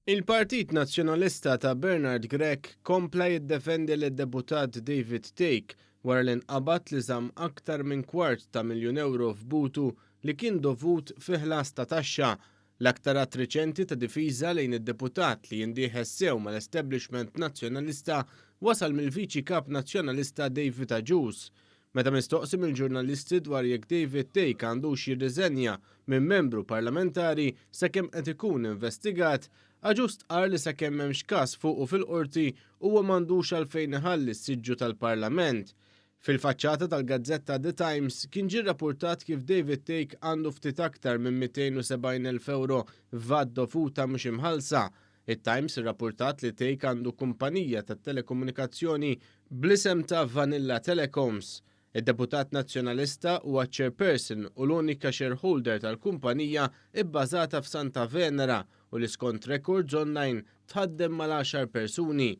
Il-Partit Nazzjonalista ta' Bernard Grech kompla jiddefendi lid-deputat David Take wara li nqabad li żamm aktar minn €250,000 f'butu li kien dovut fi ħlas ta' taxxa. L-aktar att riċenti ta' difiża lejn id-deputat li jindieħes sew mal-establishment nazzjonalista wasal mill-Viċi Kap Nazzjonalista David Agius. Meta mistoqsi mill-ġurnalisti dwar jekk David Take għandux jirriżenja minn membru parlamentari sakemm qed ikun investigat, Agius qal li sakemm m'hemmx każ fuqu fil-qorti huwa m'għandux għalfejn iħalli s-siġġu tal-Parlament. Fil-faċċata tal-Gazzetta The Times kien ġie rrappurtat kif David Take għandu ftit aktar minn €270,000 f'vat dovuta mhux imħallsa. It-Times irrappurtat li Take għandu kumpanija tat-telekomunikazzjoni bl-isem ta' Vanilla Telecoms. Id-deputat nazzjonalista huwa chairperson u l-unika shareholder tal-kumpanija ibbażata f'Santa Venera u li skont records online tħaddem mal-10 persuni.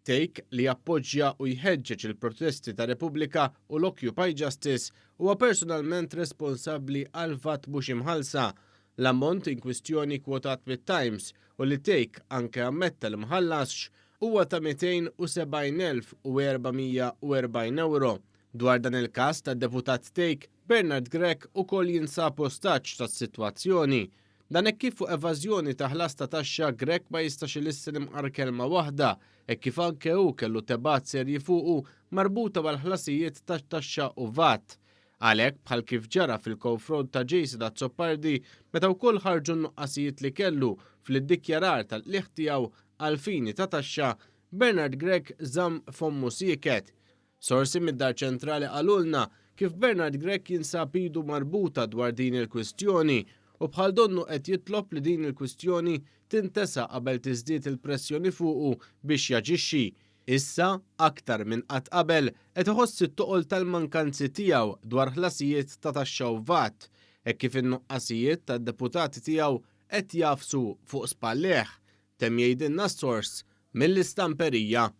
Take li jappoġġja u jħeġġeġ il-protesti ta' Repubblika u l-Occupy Justice huwa personalment responsabbli għal vat mhux imħallsa. L-ammont in kwistjoni kwotat mit-Times u li Take anke ammetta li mħallasx huwa ta' €270,440. Dwar dan il-każ tad-deputat Take, Bernard Grech ukoll jinsab ostaġġ tas-sitwazzjoni. Dan hekk kif fuq evażjoni ta' ħlas ta' taxxa Grech ma jistax ilissin imqar kelma waħda, hekk kif anke hu kellu tebat serji fuqu marbuta mal-ħlasijiet tat-taxxa u VAT. Għalhekk bħal kif ġara fil-konfront ta' Jason Azzopardi meta wkoll ħarġu n-nuqqasijiet li kellu fl-iddikjarar tal-qligħ tiegħu għal fini ta' taxxa, Bernard Grech żamm fommu sieket. Sorsi mid-Dar Ċentrali qalulna kif Bernard Grech jinsab idu marbuta dwar din il-kwistjoni u bħal donnu qed jitlob li din il-kwistjoni tintesa' qabel tiżdied il-pressjoni fuqu biex jaġixxi. Issa, aktar minn qatt qabel, qed iħoss it-toqol tal-mankanzi tiegħu dwar ħlasijiet ta' taxxa u VAT, hekk kif in-nuqqasijiet tad-deputati tiegħu qed jafsu fuq spallejh. Temm jgħidilna s-sors mill-istamperija.